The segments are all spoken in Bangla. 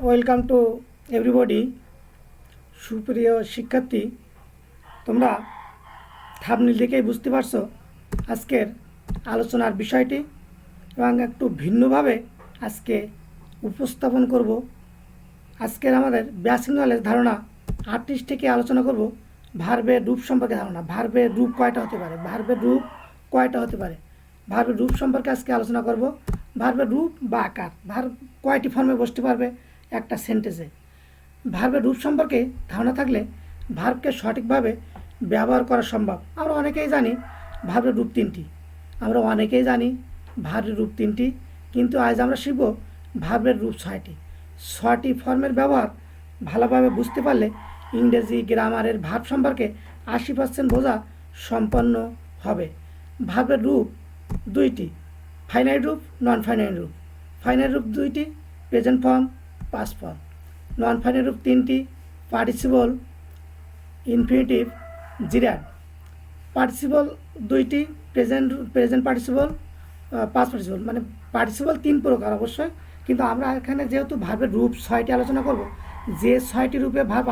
Welcome to everybody. সুপ্রিয় শিক্ষার্থী, তোমরা থাম্বনেল দেখেই বুঝতে পারছো আজকের আলোচনার বিষয়টি, এবং একটু ভিন্নভাবে আজকে উপস্থাপন করব। আজকের আমাদের বেসিক নলেজ ধারণা 38 থেকে আলোচনা করব ভার্বের রূপ সম্পর্কে ধারণা। ভার্বের রূপ কয়টা হতে পারে, ভার্বের রূপ কয়টা হতে পারে, ভার্বের রূপ সম্পর্কে আজকে আলোচনা করব। ভার্বের রূপ বা আকার, ভার্ব কয়টি ফর্মে বসতে পারবে একটা সেন্টেন্সে। ভার্বের রূপ সম্পর্কে ধারণা থাকলে ভার্বকে সঠিকভাবে ব্যবহার করা সম্ভব। আমরা অনেকেই জানি ভার্বের রূপ তিনটি, ভার্বের রূপ তিনটি, কিন্তু আজ আমরা শিখব ভার্বের রূপ 6টি। 6টি ফর্মের ব্যবহার ভালোভাবে বুঝতে পারলে ইংরেজি গ্রামারের ভার্ব সম্পর্কে 80% বোঝা সম্পন্ন হবে। ভার্বের রূপ 2টি, ফাইনাইট রূপ, নন ফাইনাইট রূপ। ফাইনাইট রূপ 2টি, present form, past form. Non finite রূপ 3টি, পার্টিসিপল, ইনফিনিটিভ, জিরান্ড। পার্টিসিপল 2টি, প্রেজেন্ট পার্টিসিপল, পাস্ট পার্টিসিপল। মানে পার্টিসিপল 3 প্রকার অবশ্যই, কিন্তু আমরা এখানে যেহেতু ভার্বের রূপ 6টি আলোচনা করব, যে 6টি রূপে ভার্ব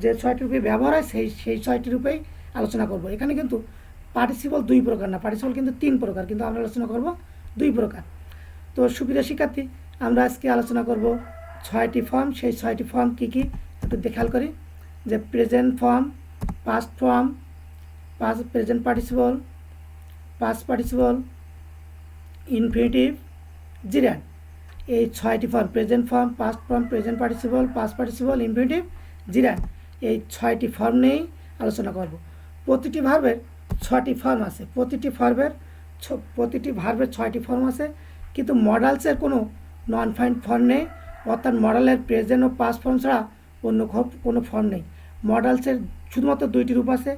যে 6টি রূপে ব্যবহার হয় সেই 6টি রূপেই আলোচনা করব। এখানে কিন্তু পার্টিসিপল 2 প্রকার না, পার্টিসিপল কিন্তু 3 প্রকার, কিন্তু আমরা আলোচনা করব 2 প্রকার। তো সুপ্রিয় শিক্ষার্থী, আমরা আজকে আলোচনা করব 6টি ফর্ম। সেই 6টি ফর্ম কী কী একটু খেয়াল করি। যে present form, past form, present participle, past participle, infinitive, জিরান্ড। এই 6টি form, present form, past form, present participle, past participle, infinitive, জিরান্ড, এই 6টি ফর্ম নিয়েই আলোচনা করব। প্রতিটি ভার্বের 6টি ফর্ম আছে, প্রতিটি ভার্বের 6টি ফর্ম আছে, কিন্তু মডালসের কোনো নন ফাইন ফর্ম নেই, অর্থাৎ মডালের প্রেজেন্ট ও পাস্ট ফর্ম ছাড়া অন্য কোনো ফর্ম নেই। মডালসের শুধুমাত্র 2টি রূপ আছে,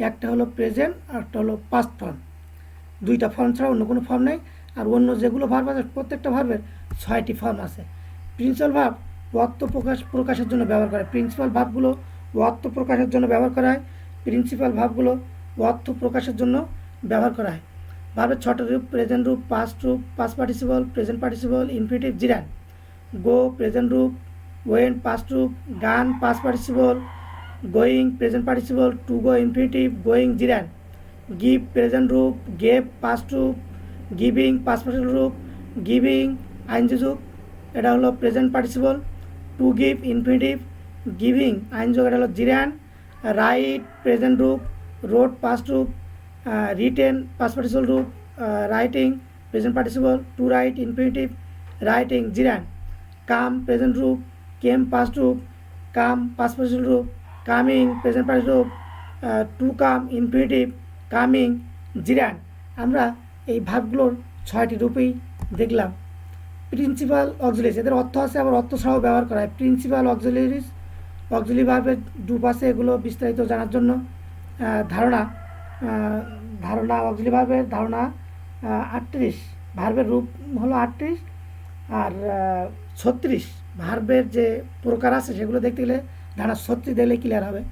একটা হলো প্রেজেন্ট আর একটা হলো পাস্ট ফর্ম। 2টা ফর্ম ছাড়া অন্য কোনো ফর্ম নেই। আর অন্য যেগুলো ভার্ব আছে প্রত্যেকটা ভার্বের 6টি ফর্ম আছে। প্রিন্সিপাল ভার্ব অর্থ প্রকাশের জন্য ব্যবহার করে, প্রিন্সিপাল ভার্বগুলো অর্থ প্রকাশের জন্য ব্যবহার করা হয়, ব্যবহার করা হয়। ভার্বের 6টি রূপ, প্রেজেন্ট রূপ, পাস্ট রূপ, past participle, present participle, infinitive, gerund. Go present রূপ, ওয়েন্ট পাস্ট রূপ, gone past participle, going present participle, to go infinitive, going, gerund. Give present রূপ, গেভ পাস্ট রূপ, গিভিং পাস্ট পার্টিসিপল রূপ, গিভিং আইনজি যুগ, এটা হলো present participle. To give infinitive, giving আইন যুগ, এটা হলো জিরান্ড। রাইট প্রেজেন্ট রূপ, রোড পাস্ট রূপ, রিটেন পাস্ট পার্টিসিপল রূপ, writing present participle, to write infinitive, writing, জিরান্ড। Come present রূপ, কেম পাস্ট রূপ, কাম পাস্ট পার্টিসিপল রূপ, কামিং প্রেজেন্ট পার্টিসিপল রূপ, to come infinitive, coming, gerund. আমরা এই ভার্বগুলোর 6টি রূপেই দেখলাম। প্রিন্সিপাল অক্সিলারিজ, এদের অর্থ আছে, আবার অর্থ ছাড়াও ব্যবহার করা হয়। প্রিন্সিপাল অক্সিলারি ভার্বের রূপ আছে, এগুলো বিস্তারিত জানার জন্য ধারণা অক্সিলারি ভার্বের ধারণা 38, ভার্বের রূপ হলো 38, আর 36 ভার্বের যে প্রকার আছে সেগুলো দেখতে গেলে ধারণা 36 দেখলে ক্লিয়ার হবে।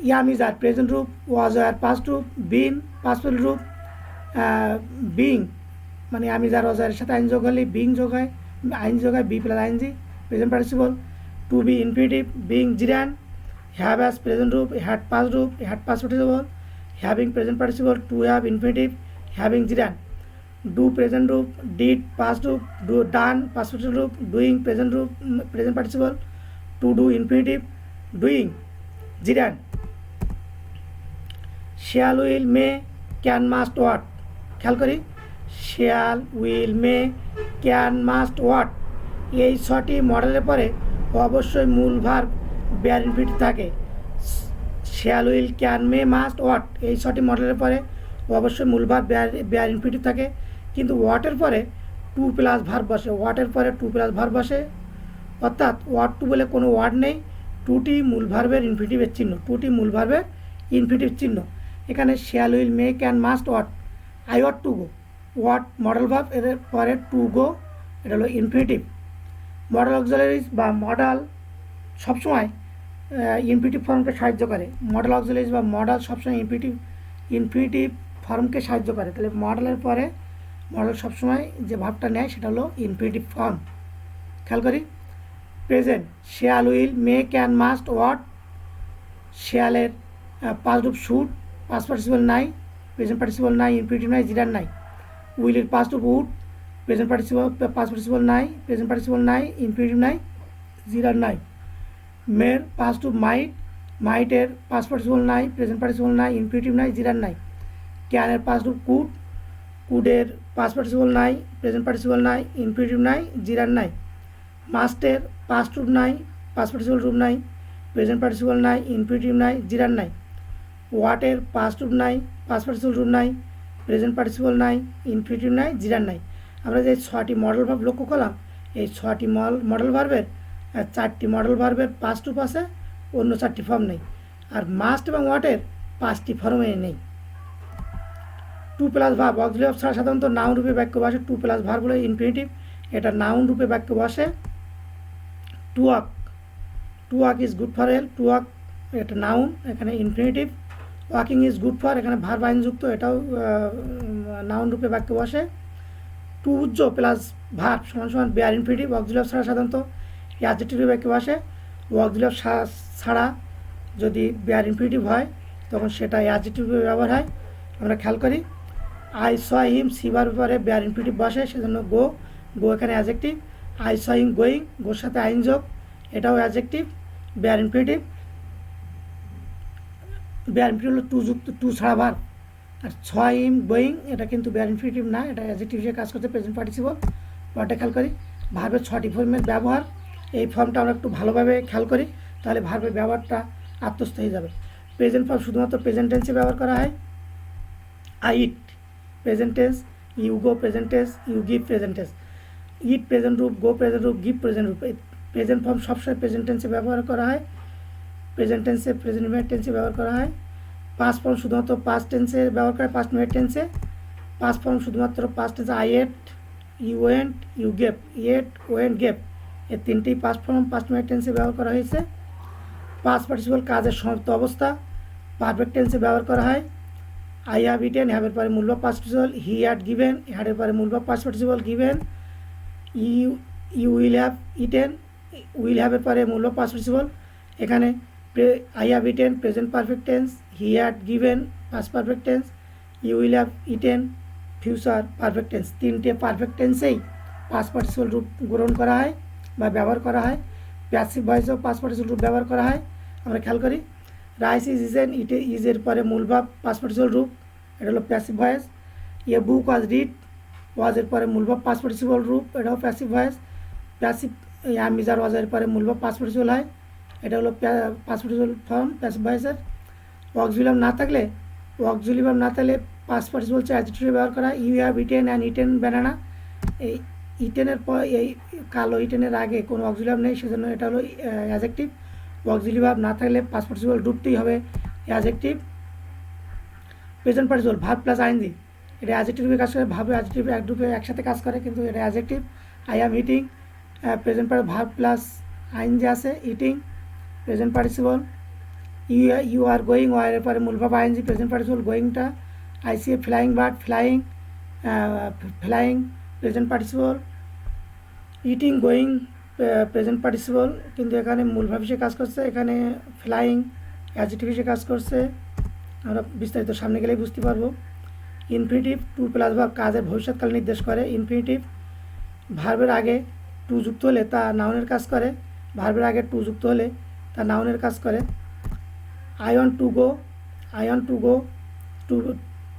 ইয়াম ইজ আর প্রেজেন্ট রূপ, ওয়াজ আর পাস্ট রূপ, বিন পাস্ট রূপ, বিং মানে আমি যার ওয়াজারের সাথে আইন যোগ হলে বিং যোগ হয়, আইন যোগ হয়, be plus I N G, present participle. To be infinitive, being, gerund. Have as present রূপ, হ্যাড পাস্ট রূপ, had past participle, having present participle, to have infinitive, having, gerund. Do present রূপ, ডিড পাস্ট রূপ, ডু ডান পাস্ট পার্টিসিপল রূপ, ডুইং প্রেজেন্ট রূপ, present participle, to do infinitive, doing, gerund. Shall, will, may, can, must, ought. খেয়াল করি, shall, will, may, can, must, ought, এই 6টি মডেলের পরে অবশ্যই মূল ভার্ব বেয়ার ইনফিনিটিভ থাকে। Shall, will, can, may, must, ought, এই 6টি মডেলের পরে অবশ্যই মূল ভার্ব বেয়ার ইনফিনিটিভ থাকে, কিন্তু ওয়াটের পরে 2 প্লাস ভার্ব বসে, অর্থাৎ ওয়াট টু বলে কোনো ওয়ার্ড নেই, 2টি মূল ভার্বের ইনফিনিটিভের চিহ্ন। এখানে shall, will, may, can, must, ought, I want to go, want modal verb, এদের পরে টু গো, এটা হলো ইনফিনিটিভ। মডেল অক্সিলারিজ বা মডাল সবসময় ইনফিনিটিভ ফর্মকে সাহায্য করে। মডেল অক্সিলারিজ বা মডাল সবসময় ইনফিনিটিভ ফর্মকে সাহায্য করে। তাহলে মডেলের পরে মডেল সবসময় যে ভাবটা নেয় সেটা হলো ইনফিনিটিভ ফর্ম। খেয়াল করি present shall will may can must ought শেয়ালের পাস্ট রূপ শুড পাস্ট পার্টিসিপল নাই প্রেজেন্ট পার্টিসিপল নাই ইনফিনিটিভ নাই জিরার নাই উইলের পাস্ট রূপ would present participle past participle নাই প্রেজেন্ট পার্টিসিপল নাই ইনফিনিটিভ নাই জিরার নাই মের পাস্ট রূপ মাইট মাইটের পাস্ট পার্টিসিপল নাই প্রেজেন্ট পার্টিসিপল নাই ইনফিনিটিভ নাই জিরার নাই ক্যানের পাস্ট রূপ কুড কুডের পাস্ট পার্টিসিপল নাই প্রেজেন্ট পার্টিসিপল নাই ইনফিনিটিভ নাই জিরার নাই মাস্টের পাস্ট রূপ নাই পাস্ট পার্টিসিপল রূপ নাই প্রেজেন্ট পার্টিসিপল নাই ইনফিনিটিভ নাই জিরার নাই ওয়াটের পাস্ট রূপ নাই পাস্ট পার্টিসিপল রূপ নাই প্রেজেন্ট পার্টিসিপল নাই ইনফিনিটিভ নাই জিরার নাই আমরা যে 6টি মডেল ভার্ব লক্ষ্য করলাম এই 6টি মডেল ভার্বের 4টি মডেল ভার্বের পাস্ট রূপ আছে অন্য 4টি ফর্ম নেই আর মাস্ট এবং ওয়াটের 5টি ফর্মে নেই to plus verb auxiliary verb ছাড়া সাধারণত নাউন রূপে বাক্য বসে টু প্লাস ভার্ব হলো ইনফিনিটিভ এটা নাউন রূপে বাক্য বসে to walk is good for health to walk এটা নাউন এখানে infinitive walking is good for এখানে ভার্ব আইনযুক্ত এটাও নাউন রূপে বাক্য বসে টু উজ্জ্ব প্লাস ভার্ব সমান সমান বেয়ার ইনফিনিটিভ অক্সিলারি ভার্ব ছাড়া সাধারণত অ্যাডজেক্টিভ রূপে বাক্য বসে অক্সিলারি ভার্ব ছাড়া যদি বেয়ার ইনফিনিটিভ হয় তখন সেটা অ্যাডজেক্টিভ রূপে ব্যবহার হয় আমরা খেয়াল করি আই স হিম সিবার ব্যাপারে বেয়ার ইনফিনিটিভ বসে সেজন্য গো এখানে adjective I saw him going গোর সাথে আইন যোগ এটাও অ্যাডজেক্টিভ বেয়ার ইনফিনিটিভ হলো টু ছাড়া ভার্ব আর স হিম গোয়িং এটা কিন্তু বেয়ার ইনফিনিটিভ না এটা অ্যাডজেক্টিভ হিসেবে কাজ করছে প্রেজেন্ট পার্টিসিপল পরটা খেয়াল করি ভার্বের 6টি ফর্মের ব্যবহার এই ফর্মটা আমরা একটু ভালোভাবে খেয়াল করি তাহলে ভার্বের ব্যবহারটা আত্মস্থ হয়ে যাবে প্রেজেন্ট ফর্ম শুধুমাত্র প্রেজেন্ট টেন্সে ব্যবহার করা হয় I eat present tense you go present tense you give present tense eat present রূপ গো প্রেজেন্ট রূপ গিভ প্রেজেন্ট রূপ প্রেজেন্ট ফর্ম সবসময় প্রেজেন্ট টেন্সে ব্যবহার করা হয় প্রেজেন্ট টেন্সে প্রেজেন্ট ইনডিফিনিট টেন্সে ব্যবহার করা হয় পাস্ট ফর্ম শুধুমাত্র পাস্ট টেন্সে ব্যবহার করা হয় পাস্ট ইনডিফিনিট টেন্সে পাস্ট ফর্ম শুধুমাত্র পাস্ট টেন্সে I ate you went you gave ate went gave এই 3টি পাস্ট ফর্ম পাস্ট ইনডিফিনিট টেন্সে ব্যবহার করা হয়েছে পাস্ট পার্টিসিপল কাজের সমাপ্ত অবস্থা পারফেক্ট টেন্সে ব্যবহার করা হয় আই হ্যাভ ইটেন হ্যাভের পরে মূল verb past participle he had given হ্যাডের পরে মূল verb past participle given you will have eaten will হ্যাভের পরে মূল ভার্ব পাস্ট পার্টিসিপল এখানে I have eaten present perfect tense he had given past perfect tense you will have eaten future perfect tense 3টে পারফেক্ট টেন্সেই পাস্ট পার্টিসিপল রূপ গ্রহণ করা হয় বা ব্যবহার করা হয় প্যাসিভ ভয়েসেও পাস্ট পার্টিসিপল রূপ ব্যবহার করা হয় আমরা খেয়াল করি রাইস ইজ ইজেন ইট ইজের পরে মূল ভার্ব পাস্ট পার্টিসিপল রূপ এটা হলো passive voice a book was read ওয়াজের পরে মূল ভার্ব পাস্ট পার্টিসিপল রূপ এটাও passive voice passive am is আর ওয়াজের পরে মূল ভার্ব পাস্ট পার্টিসিপল হয় এটা হলো পাস্ট পার্টিসিপল ফর্ম প্যাসিভ ভয়েসের অক্সিলারি ভার্ব না থাকলে পাস্ট পার্টিসিপল অ্যাডজেক্টিভ ব্যবহার করা you have eaten and eaten banana এই ইটেনের পর এই কালো ইটেনের আগে কোনো অক্সিলারি ভার্ব নেই সেজন্য এটা হলো অ্যাডজেক্টিভ অক্সিলারি ভার্ব না থাকলে পাস্ট পার্টিসিপল রূপটি হবে adjective present participle verb plus I N G এটা অ্যাডজেক্টিভ রূপে কাজ করে ভার্ব অ্যাডজেক্টিভ এক রূপে একসাথে কাজ করে কিন্তু এটা adjective I am eating present verb plus ING আছে eating present participle you are going ওয়ার পরে মূল ভার্ব আইএনজি প্রেজেন্ট পার্টিসিপল গোয়িংটা I see a flying bird flying present participle eating going present participle কিন্তু এখানে মূল ভার্ব হিসেবে কাজ করছে এখানে ফ্লাইং অ্যাডজেক্টিভ হিসেবে কাজ করছে আমরা বিস্তারিত সামনে গেলেই বুঝতে পারবো ইনফিনিটিভ টু প্লাস ভার্ব কাজের ভবিষ্যৎকাল নির্দেশ করে ইনফিনিটিভ ভার্বের আগে টু যুক্ত হলে তা নাউনের কাজ করে ভার্বের আগে টু যুক্ত হলে তা নাউনের কাজ করে I want to go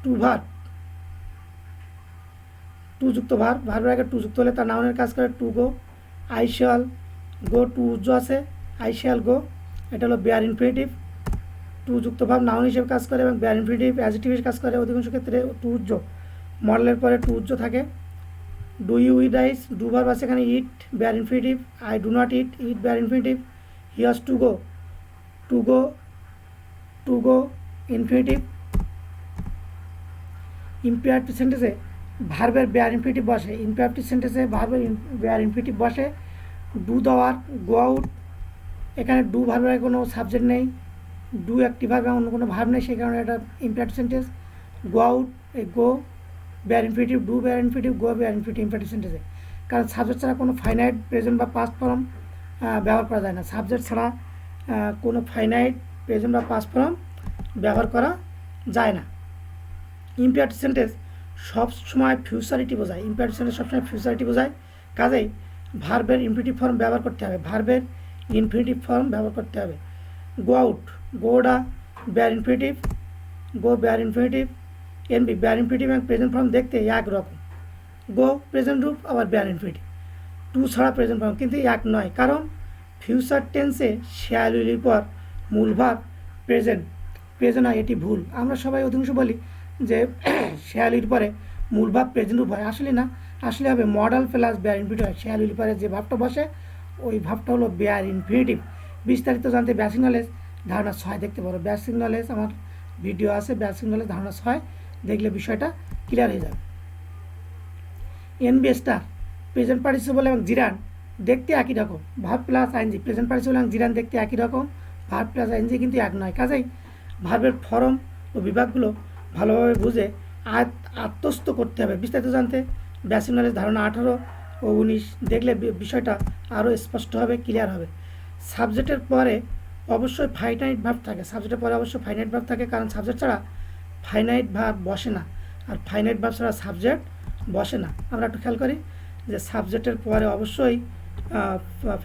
to verb to যুক্ত ভার্বের আগে টু যুক্ত হলে তা নাউনের কাজ করে to go I shall go to উজ্জ আছে আই শ্যাল গো এটা হলো বেয়ার ইনফিনিটিভ টু যুক্ত ভার্ব নাউন হিসেবে কাজ করে এবং বেয়ার ইনফিনিটিভ অ্যাডজেক্টিভ হিসেবে কাজ করে অধিকাংশ ক্ষেত্রে টু উজ্জ মডেলের পরে টু উজ্জ থাকে do you eat rice do verb আছে এখানে eat bare infinitive I do not eat bare infinitive he has to go infinitive imperative সেন্টেন্সে ভার্বের বেয়ার ইনফিনিটিভ বসে ইম্পারেটিভ সেন্টেন্সে ভার্বের বেয়ার ইনফিনিটিভ বসে do the work go out এখানে ডু ভার্বের কোনো সাবজেক্ট নেই ডু একটি ভার্ব অন্য কোনো ভার্ব নেই সেই কারণে এটা imperative sentence go out go bare infinitive do bear infinitive go bare infinitive imperative সেন্টেন্সে কারণ সাবজেক্ট ছাড়া কোনো ফাইনাইট প্রেজেন্ট বা পাস্ট ফর্ম ব্যবহার করা যায় না। সাবজেক্ট ছাড়া কোনো ফাইনাইট প্রেজেন্ট বা পাস্ট ফর্ম ব্যবহার করা যায় না। ইম্পেয়ারেটিভ সেন্টেন্স সব সময় ফিউচারিটি বোঝায়। ইম্পেয়ারেটিভ সেন্টেন্স সবসময় ফিউচারিটি বোঝায়, কাজেই ভার্বের ইনফিনিটিভ ফর্ম ব্যবহার করতে হবে। ভার্বের ইনফিনিটিভ ফর্ম ব্যবহার করতে হবে। গো আউট, গোডা bare infinitive, go bare infinitive. NB bare infinitive এবং প্রেজেন্ট ফর্ম দেখতে একরকম। গো প্রেজেন্ট রূপ, আবার বেয়ার ইনফিনিটিভ। টু ছাড়া প্রেজেন্ট ফর্ম কিন্তু এক নয়, কারণ ফিউচার টেন্সে শ্যাল উইলের পর মূল ভাব প্রেজেন্ট হয়, এটি ভুল। আমরা সবাই অধিকাংশ বলি যে শ্যাল উইলের পরে মূল ভাব প্রেজেন্ট রূপ হয়, আসলে না, আসলে হবে মডাল প্লাস বেয়ার ইনফিনিটিভ হয়। শ্যাল উইলের পরে যে ভাবটা বসে ওই ভাবটা হলো বেয়ার ইনফিনিটিভ। বিস্তারিত জানতে বেসিক নলেজ ধারণা 6 দেখতে পারো। বেসিক নলেজ আমার ভিডিও আছে, বেসিক নলেজ ধারণা 6 দেখলে বিষয়টা ক্লিয়ার হয়ে যাবে। এনবি স্টার প্রেজেন্ট পার্টিসিপল এবং জিরান দেখতে একই রকম। Verb plus I N G, present participle এবং জিরান দেখতে একই রকম। ভার্ব প্লাস আইএনজি কিন্তু এক নয়, কাজেই ভার্বের ফর্ম ও বিভাগগুলো ভালোভাবে বুঝে আত্মস্থ করতে হবে। বিস্তারিত জানতে বেসিক নলেজ ধারণা 18 ও 19 দেখলে বিষয়টা আরও স্পষ্ট হবে, ক্লিয়ার হবে। সাবজেক্টের পরে অবশ্যই ফাইনাইট ভার্ব থাকে। সাবজেক্টের পরে অবশ্যই ফাইনাইট ভার্ব থাকে, কারণ সাবজেক্ট ছাড়া ফাইনাইট ভার্ব বসে না, আর ফাইনাইট ভার্ব ছাড়া সাবজেক্ট বসে না। আমরা একটু খেয়াল করি যে সাবজেক্টের পরে অবশ্যই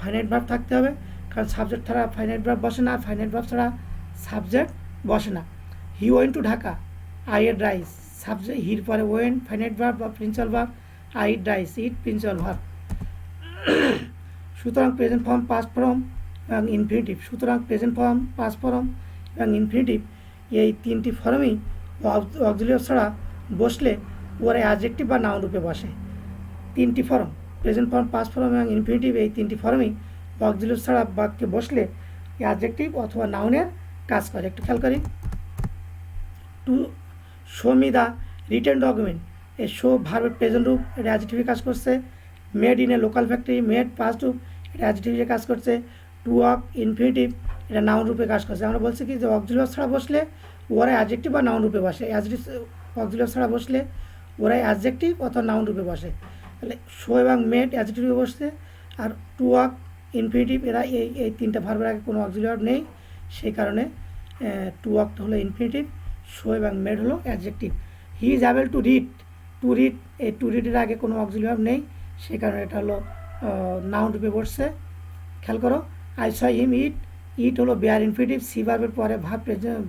ফাইনাইট ভার্ব থাকতে হবে, কারণ সাবজেক্ট ছাড়া ফাইনাইট ভার্ব বসে না, আর ফাইনাইট ভার্ব ছাড়া সাবজেক্ট বসে না। He went to Dhaka, I ate rice, subject হির পরে ওয়েন্ট ফাইনাইট ভার্ব বা principal verb, I eat rice, eat principal verb. সুতরাং প্রেজেন্ট ফর্ম, পাস্ট ফর্ম এবং ইনফিনিটিভ, সুতরাং প্রেজেন্ট ফর্ম, পাস্ট ফর্ম এবং ইনফিনিটিভ এই তিনটি ফর্মই অক্সিলিয়ারি ছাড়া বসলে ওরা অ্যাডজেক্টিভ বা নাউন রূপে বসে। তিনটি form, present form, past form এবং ইনফিনিটিভ, এই তিনটি ফর্মই অক্সিলিয়ারি ছাড়া বাক্যে বসলে অ্যাডজেক্টিভ অথবা নাউনের কাজ করে। একটু খেয়াল করি। To show me the written document, এই শো ভার্বের প্রেজেন্ট রূপ, এটা অ্যাডজেক্টিভে কাজ করছে। Made in a local factory, made past রূপ, এটা অ্যাডজেক্টিভে কাজ করছে। টু ওয়াক ইনফিনিটিভ, এটা নাউন রূপে কাজ করছে। আমরা বলছি কি যে অক্সিলিয়ারি ছাড়া বসলে ওরা অ্যাডজেক্টিভ বা নাউন রূপে বসে। অক্সিলিয়ারি ছাড়া বসলে ওরা অ্যাডজেক্টিভ অথবা নাউন রূপে বসে। তাহলে শো এবং মেড অ্যাডজেক্টিভে বসছে, আর টু ওয়াক ইনফিনিটিভ, এরা এই তিনটা ভার্বের আগে কোনো অক্সিলিয়ারি নেই, সেই কারণে টু ওয়াকটা হলো ইনফিনিটিভ, শো এবং মেড হলো adjective. He is able to read, to read, এই টু রিডের আগে কোনো অক্সিলিয়ারি নেই, সেই কারণে এটা হলো নাউন রূপে বসছে। খেয়াল করো। আই স হিম ইট, ইট হলো বেয়ার ইনফিনিটিভ, সি ভার্বের পরে ভার্ব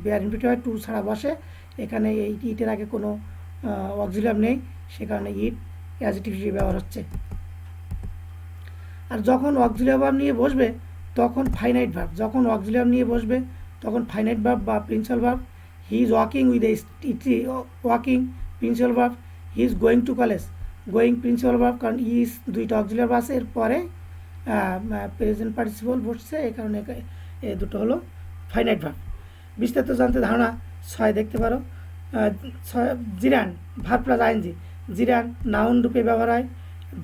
বেয়ার ইনফিনিটিভ হয়, টু ছাড়া বসে। এখানে এই ইটের আগে কোনো অক্সিলিয়ারি নেই, সে কারণে ইট অ্যাডজেক্টিভ হিসেবে ব্যবহার হচ্ছে। আর যখন অক্সিলিয়ারি ভার্ব নিয়ে বসবে তখন ফাইনাইট ভার্ব, যখন অক্সিলিয়ারি নিয়ে বসবে তখন ফাইনাইট ভার্ব বা principal verb. He is walking with a walking principal verb, he is going to college, going principal verb, কারণ ইজ দুইটা অক্সিলিয়ারি ভার্ব আছে, এরপরে প্রেজেন্ট পার্টিসিপল বসছে, এই কারণে এই দুটো হলো ফাইনাইট ভার্ব। বিস্তারিত জানতে ধারণা 6 দেখতে পারো। জিরান ভার্ব প্লাস আইএনজি, জিরান নাউন রূপে ব্যবহার হয়।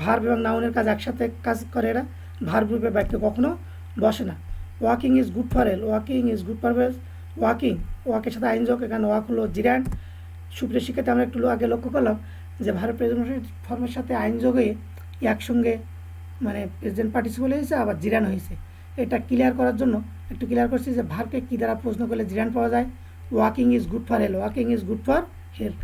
ভার্ব এবং নাউনের কাজ একসাথে কাজ করে, এরা ভার্ব রূপে বাক্যে কখনো বসে না। Walking is good for health, walking is good for health, walking, ওয়াকের সাথে আইন যোগ, এখানে ওয়াক হলো জিরান। সুপ্রিয় শিক্ষার্থী, আমরা একটু আগে লক্ষ্য করলাম যে ভার্ব প্রেজেন্ট ফর্মের সাথে আইন যোগে একসঙ্গে মানে প্রেজেন্ট পার্টিসিপল হয়েছে, আবার জিরান হয়েছে। এটা ক্লিয়ার করার জন্য একটু ক্লিয়ার করছি যে ভার্বকে কী দ্বারা প্রশ্ন করলে জিরান পাওয়া যায়। Walking is good for health, walking is good for health.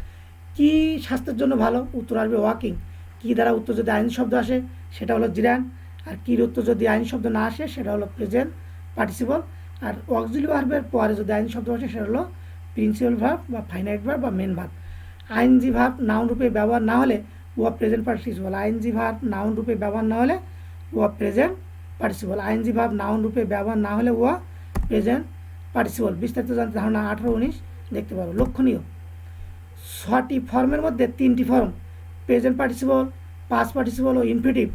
কী স্বাস্থ্যের জন্য ভালো, উত্তর আসবে ওয়াকিং। কী দ্বারা উত্তর যদি আইন শব্দ আসে সেটা হলো জিরান, আর কীর উত্তর যদি আইন শব্দ না আসে সেটা হলো প্রেজেন্ট পার্টিসিপল, আর অক্সিলিয়ারি ভার্বের পরে যদি আইন শব্দ আসে সেটা হলো প্রিন্সিপাল ভার্ব বা ফাইনাইট ভার্ব বা main verb. I N G verb noun রূপে ব্যবহার না হলে উহা present participle, I N G verb noun রূপে ব্যবহার না হলে উহা present participle, I N G verb noun রূপে ব্যবহার না হলে উহা প্রেজেন্ট পার্টিসিপল। বিস্তারিত জানতে ধারণা 18-19 দেখতে পারো। লক্ষণীয়, 6টি ফর্মের মধ্যে 3টি form present participle, past participle ও ইনফিনিটিভ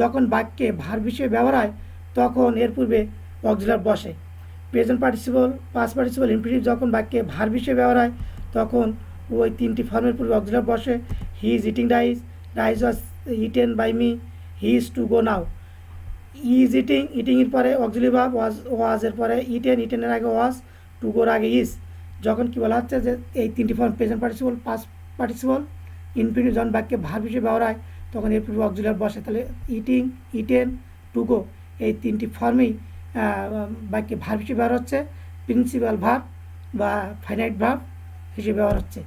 যখন বাক্যে ভার্ব হিসেবে ব্যবহার হয় তখন এর পূর্বে অক্সিলিয়ারি বসে। Present participle, past participle, infinitive যখন বাক্যে ভার্ব হিসেবে ব্যবহার হয় তখন ওই 3টি ফর্মের পূর্বে অক্সিলিয়ারি বসে। He is eating rice, rice was eaten by me, he is to go now. Is eating, ইটিংয়ের পরে অক্সিলিয়ারি ভার্ব, ওয়াজ এর পরে ইটেন, ইটেনের আগে ওয়াজ, টু গোর আগে ইজ। যখন কি বলা হচ্ছে যে এই 3টি form present participle, past participle, infinitive যখন বাক্যে ভার্ব হিসেবে ব্যবহার হয় তখন এর পূর্বে অক্সিলারি বসে, তাহলে ইটিং, ইটেন, টু গো এই তিনটি ফর্মেই বাক্যে ভার্ব হিসেবে ব্যবহার হচ্ছে, প্রিন্সিপাল ভার্ব বা ফাইনাইট ভার্ব হিসেবে ব্যবহার হচ্ছে।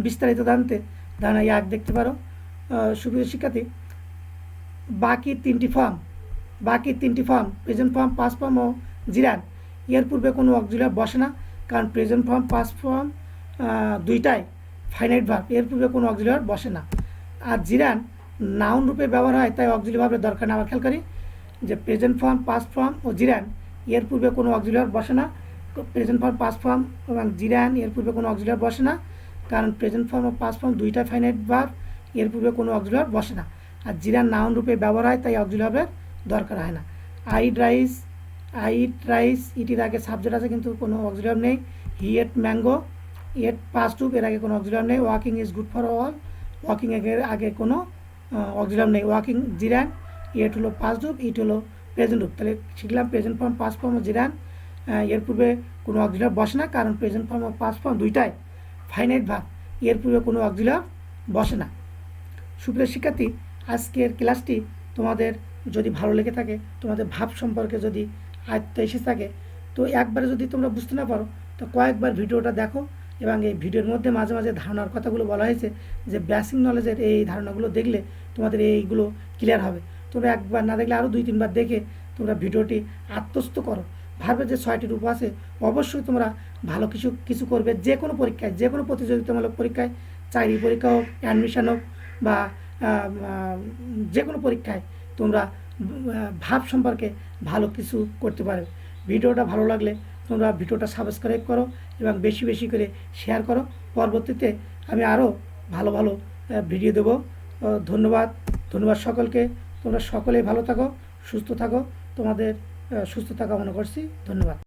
বিস্তারিত জানতে ধারণা 1 দেখতে পারো। সুপ্রিয় শিক্ষার্থী, বাকি তিনটি form present form, past form ও জিরান এর পূর্বে কোনো অক্সিলারি বসে না, কারণ প্রেজেন্ট ফর্ম, পাস্ট ফর্ম দুইটাই ফাইনাইট ভার্ব, এর পূর্বে কোনো অক্সিলারি বসে না। আর জিরান নাউন রূপে ব্যবহার হয়, তাই অক্সিলারি ভার্বের দরকার না। আবার খেয়াল করি যে প্রেজেন্ট ফর্ম, পাস্ট ফর্ম ও জিরান এর পূর্বে কোনো অক্সিলারি বসে না। প্রেজেন্ট ফর্ম, পাস্ট ফর্ম এবং জিরান এর পূর্বে কোনো অক্সিলারি বসে না, কারণ প্রেজেন্ট ফর্ম ও পাস্ট ফর্ম দুইটা ফাইনাইট ভার্ব, এর পূর্বে কোনো অক্সিলারি বসে না। আর জিরান নাউন রূপে ব্যবহার হয়, তাই অক্সিলারি ভার্বের দরকার হয় না। আইড রাইস ইটির আগে সাবজেক্ট আছে কিন্তু কোনো অক্সিলারি নেই। হি এট ম্যাঙ্গো, এট পাস্ট রূপ, এর আগে কোনো অক্সিলারি নেই। Walking is good for all, walking এর আগে কোনো অক্সিলারি নেই। ওয়াকিং জিরান, এট হলো পাস্ট রূপ, ইট হলো প্রেজেন্ট রূপ। তাহলে শিখলাম প্রেজেন্ট ফর্ম, পাস্ট ফর্ম ও জিরান এর পূর্বে কোনো অক্সিলারি বসে না, কারণ প্রেজেন্ট ফর্ম ও পাস্ট ফর্ম দুইটাই ফাইনাইট ভার্ব, এর পূর্বে কোনো অক্সিলারি বসে না। সুপ্রিয় শিক্ষার্থী, আজকের ক্লাসটি তোমাদের যদি ভালো লেগে থাকে, তোমাদের ভাব সম্পর্কে যদি আয়ত্ত এসে থাকে, তো একবারে যদি তোমরা বুঝতে না পারো তো কয়েকবার ভিডিওটা দেখো, এবং এই ভিডিওর মধ্যে মাঝে মাঝে ধারণার কথাগুলো বলা হয়েছে যে বেসিক নলেজের এই ধারণাগুলো দেখলে তোমাদের এইগুলো ক্লিয়ার হবে। তোমরা একবার না দেখলে আরও 2-3 বার দেখে তোমরা ভিডিওটি আত্মস্থ করো। ভার্বের যে 6টি রূপ আছে অবশ্যই তোমরা ভালো কিছু করবে। যে কোনো পরীক্ষায়, যে কোনো প্রতিযোগিতামূলক পরীক্ষায়, চাকরি পরীক্ষা হোক, অ্যাডমিশন হোক বা যে কোনো পরীক্ষায় তোমরা ভাব সম্পর্কে ভালো কিছু করতে পারবে। ভিডিওটা ভালো লাগলে তোমরা ভিডিওটা সাবস্ক্রাইব করো এবং বেশি বেশি করে শেয়ার করো। পরবর্তীতে আমি আরও ভালো ভালো ভিডিও দেবো। ধন্যবাদ সকলকে। তোমরা সকলেই ভালো থাকো, সুস্থ থাকো। তোমাদের সুস্থতা কামনা করছি। ধন্যবাদ।